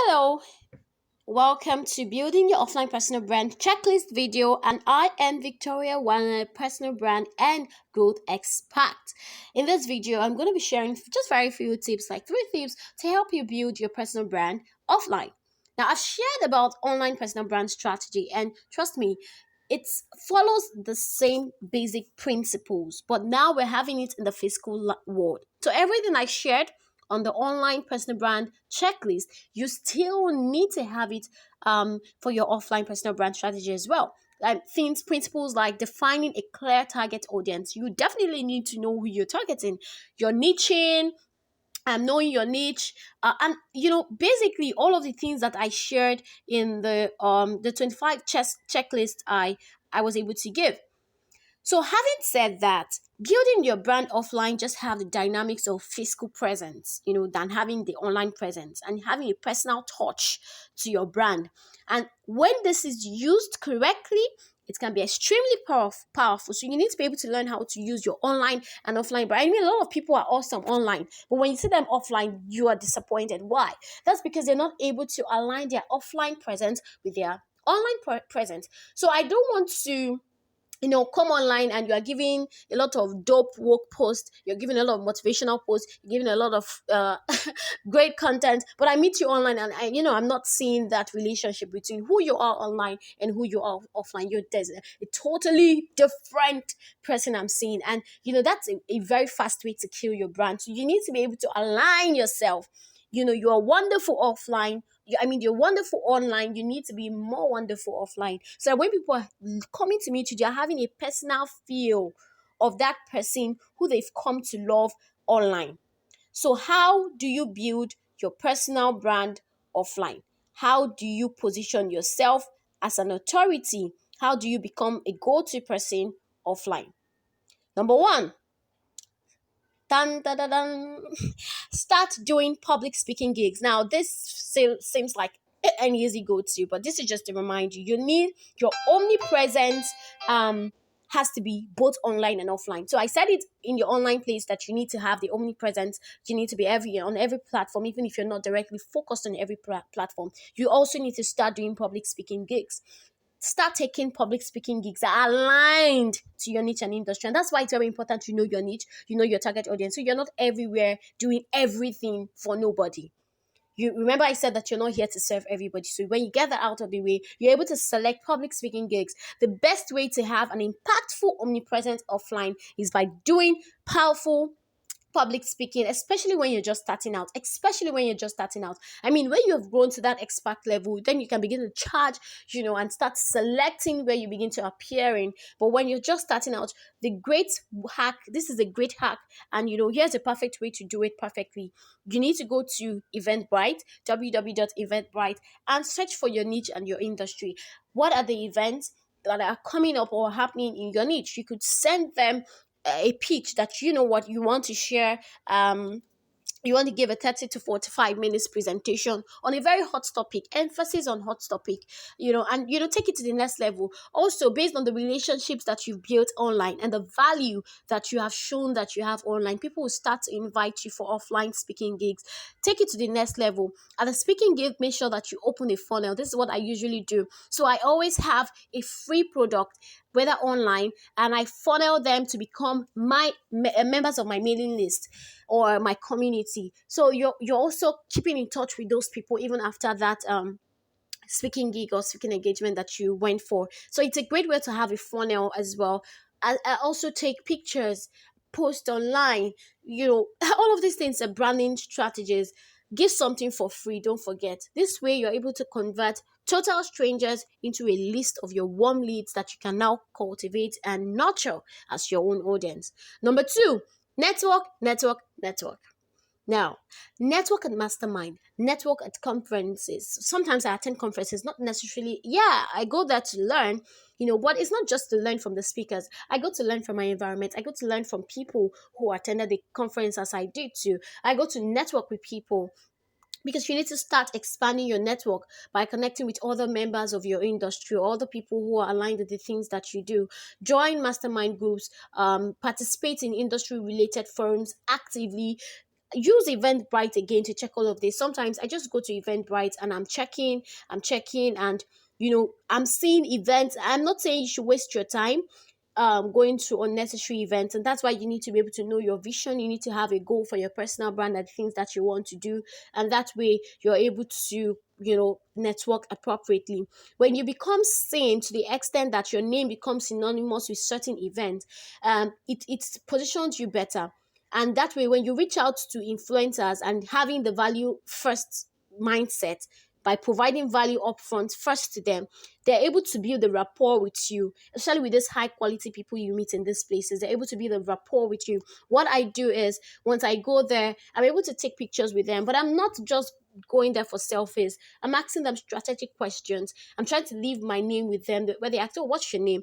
Hello, welcome to Building Your Offline Personal Brand Checklist video, and I am Victoria, one personal brand and growth expert. In this video, I'm going to be sharing just very few tips, like 3 tips to help you build your personal brand offline. Now, I've shared about online personal brand strategy, and trust me, it follows the same basic principles, but now we're having it in the physical world. So everything I shared on the online personal brand checklist, you still need to have it for your offline personal brand strategy as well. Like things, principles like defining a clear target audience. You definitely need to know who you're targeting, your niching, knowing your niche, and basically all of the things that I shared in the 25 checklist I was able to give. So, having said that, building your brand offline just have the dynamics of physical presence, than having the online presence and having a personal touch to your brand. And when this is used correctly, it can be extremely powerful. So you need to be able to learn how to use your online and offline brand. I mean, a lot of people are awesome online, but when you see them offline, you are disappointed. Why? That's because they're not able to align their offline presence with their online presence. So I don't want to come online and you are giving a lot of dope work posts, you're giving a lot of motivational posts, you're giving a lot of great content, but I meet you online and I'm not seeing that relationship between who you are online and who you are offline. There's a totally different person I'm seeing, and that's a very fast way to kill your brand. So you need to be able to align yourself. You are wonderful offline. You're wonderful online. You need to be more wonderful offline. So that when people are coming to meet you, they're having a personal feel of that person who they've come to love online. So, how do you build your personal brand offline? How do you position yourself as an authority? How do you become a go to person offline? Number one, dun, dun, dun, dun. Start doing public speaking gigs. Now, this seems like an easy go-to, but this is just to remind you, you need your omnipresence has to be both online and offline. So I said it in your online place that you need to have the omnipresence. You need to be on every platform, even if you're not directly focused on every platform. You also need to start doing public speaking gigs. Start taking public speaking gigs that are aligned to your niche and industry. And that's why it's very important to know your niche, your target audience. So you're not everywhere doing everything for nobody. You remember I said that you're not here to serve everybody. So when you get that out of the way, you're able to select public speaking gigs. The best way to have an impactful omnipresence offline is by doing powerful public speaking, especially when you're just starting out. I mean, when you have grown to that expert level, then you can begin to charge, and start selecting where you begin to appear in. But when you're just starting out, this is a great hack. And here's a perfect way to do it perfectly. You need to go to Eventbrite, www.eventbrite, and search for your niche and your industry. What are the events that are coming up or happening in your niche? You could send them a pitch that what you want to share. You want to give a 30 to 45 minutes presentation on a very hot topic, emphasis on hot topic, and take it to the next level. Also, based on the relationships that you've built online and the value that you have shown that you have online, people will start to invite you for offline speaking gigs. Take it to the next level. At the speaking gig, make sure that you open a funnel. This is what I usually do. So I always have a free product, whether online, and I funnel them to become my members of my mailing list or my community. So you're also keeping in touch with those people even after that speaking gig or speaking engagement that you went for. So it's a great way to have a funnel as well. I also take pictures, post online, all of these things are branding strategies. Give something for free, don't forget. This way you're able to convert total strangers into a list of your warm leads that you can now cultivate and nurture as your own audience. Number two, network, network, network. Now, network at mastermind, network at conferences. Sometimes I attend conferences, not necessarily, I go there to learn, but it's not just to learn from the speakers. I go to learn from my environment. I go to learn from people who attended the conference as I did too. I go to network with people, because you need to start expanding your network by connecting with other members of your industry, or other people who are aligned with the things that you do. Join mastermind groups, participate in industry related forums actively, use Eventbrite again to check all of this. Sometimes I just go to Eventbrite and I'm checking, and I'm seeing events. I'm not saying you should waste your time going to unnecessary events, and that's why you need to be able to know your vision. You need to have a goal for your personal brand and things that you want to do, and that way you're able to network appropriately. When you become seen to the extent that your name becomes synonymous with certain events, it positions you better. And that way, when you reach out to influencers and having the value first mindset, by providing value upfront first to them, they're able to build the rapport with you, especially with these high quality people you meet in these places. They're able to build a rapport with you. What I do is, once I go there, I'm able to take pictures with them, but I'm not just going there for selfies. I'm asking them strategic questions. I'm trying to leave my name with them, where they ask, oh, what's your name?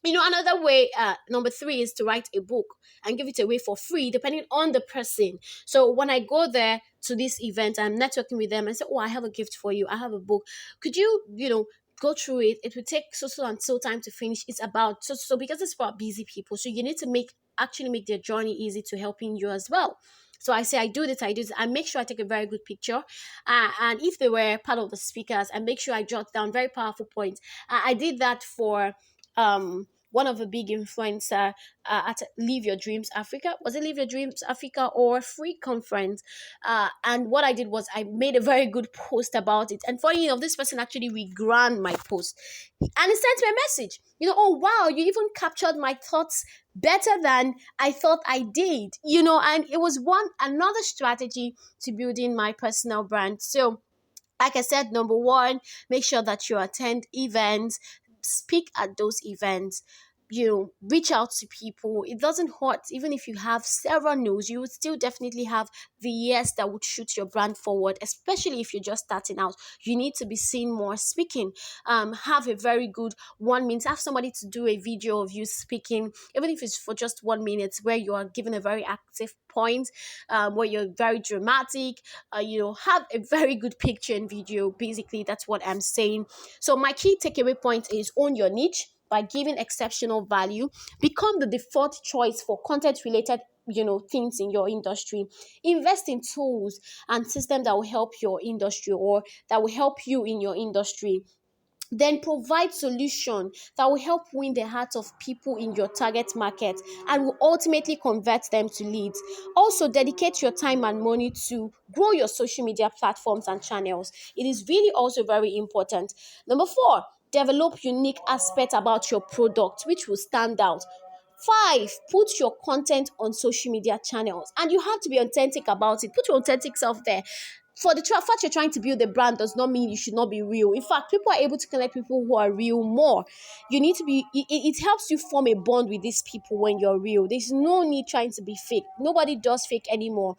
Another way, number three, is to write a book and give it away for free, depending on the person. So when I go there to this event, I'm networking with them and say, oh, I have a gift for you. I have a book. Could you go through it? It will take so and so time to finish. It's about so because it's for busy people. So you need to actually make their journey easy to helping you as well. So I say, I do this. I make sure I take a very good picture. And if they were part of the speakers, I make sure I jot down very powerful points. I did that for one of the big influencer at Live Your Dreams Africa. Was it Live Your Dreams Africa or Free Conference? And what I did was I made a very good post about it. And funny enough, this person actually regram my post, and he sent me a message. Oh wow, you even captured my thoughts better than I thought I did. And it was another strategy to building my personal brand. So like I said, number one, make sure that you attend events, speak at those events, reach out to people. It doesn't hurt. Even if you have several no's, you would still definitely have the yes that would shoot your brand forward, especially if you're just starting out. You need to be seen more speaking. Have a very good 1 minute, have somebody to do a video of you speaking, even if it's for just 1 minute, where you are given a very active point, where you're very dramatic, have a very good picture and video. Basically, that's what I'm saying. So my key takeaway point is, own your niche by giving exceptional value. Become the default choice for content related things in your industry. Invest in tools and systems that will help your industry, or that will help you in your industry. Then provide solution that will help win the hearts of people in your target market and will ultimately convert them to leads. Also, dedicate your time and money to grow your social media platforms and channels. It is really also very important. Number four, develop unique aspect about your product which will stand out. Five, put your content on social media channels, and you have to be authentic about it. Put your authentic self there. For the fact you're trying to build a brand does not mean you should not be real. In fact, people are able to connect people who are real more. You need to be, it helps you form a bond with these people when you're real. There's no need trying to be fake. Nobody does fake anymore.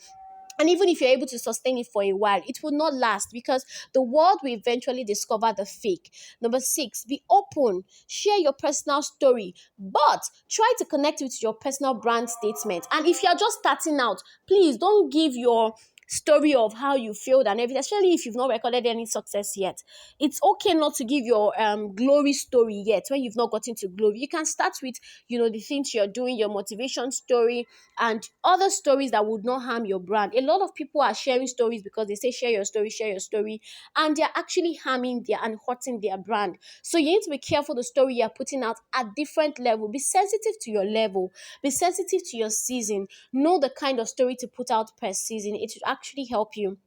And even if you're able to sustain it for a while, it will not last, because the world will eventually discover the fake. Number six, be open. Share your personal story, but try to connect with your personal brand statement. And if you're just starting out, please don't give your story of how you failed and everything, especially if you've not recorded any success yet. It's okay not to give your glory story yet when you've not gotten to glory. You can start with the things you're doing, your motivation story, and other stories that would not harm your brand. A lot of people are sharing stories because they say share your story, and they're actually harming their and hurting their brand. So you need to be careful the story you're putting out at different level. Be sensitive to your level, be sensitive to your season. Know the kind of story to put out per season. It should actually help you.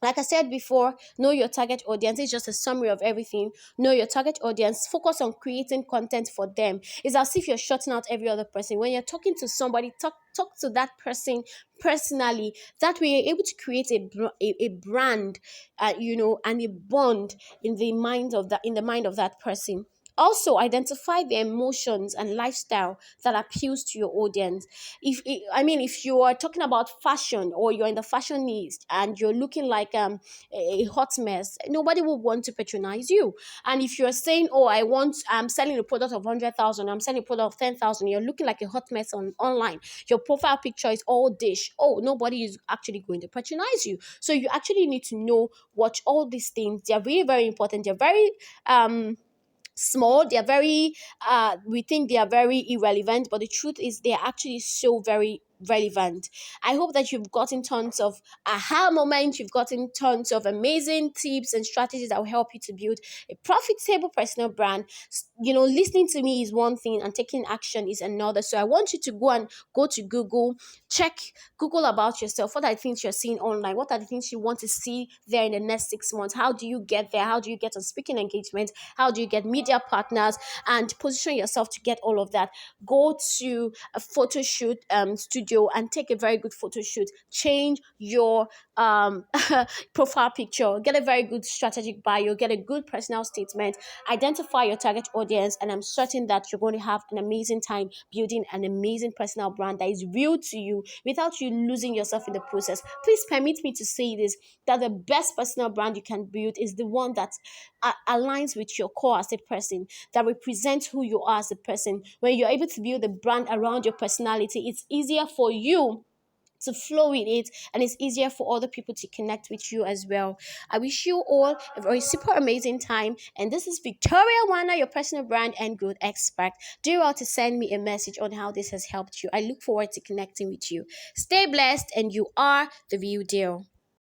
Like I said before, know your target audience. It's just a summary of everything. Know your target audience. Focus on creating content for them. It's as if you're shutting out every other person. When you're talking to somebody, talk to that person personally. That way, you're able to create a brand, and a bond in the mind of that person. Also, identify the emotions and lifestyle that appeals to your audience. If you are talking about fashion, or you're in the fashion niche and you're looking like a hot mess, nobody will want to patronize you. And if you're saying, oh, I'm selling a product of 100,000, I'm selling a product of 10,000, you're looking like a hot mess online, your profile picture is all dish, oh, nobody is actually going to patronize you. So you actually need to know what all these things, they're very, very important. They're very small, they're very we think they are very irrelevant, but the truth is they are actually so very relevant. I hope that you've gotten tons of aha moments, you've gotten tons of amazing tips and strategies that will help you to build a profitable personal brand. Listening to me is one thing and taking action is another. So I want you to go to Google, check Google about yourself. What are the things you're seeing online? What are the things you want to see there in the next 6 months? How do you get there? How do you get on speaking engagements? How do you get media partners and position yourself to get all of that? Go to a photo shoot studio and take a very good photo shoot. Change your profile picture. Get a very good strategic bio. Get a good personal statement. Identify your target audience, and I'm certain that you're going to have an amazing time building an amazing personal brand that is real to you without you losing yourself in the process. Please permit me to say this, that the best personal brand you can build is the one that aligns with your core as a person, that represents who you are as a person. When you're able to build a brand around your personality, it's easier for you to flow with it, and it's easier for other people to connect with you as well. I wish you all a very super amazing time, and this is Victoria Wana, your personal brand and growth expert. Do well to send me a message on how this has helped you. I look forward to connecting with you. Stay blessed, and you are the real deal.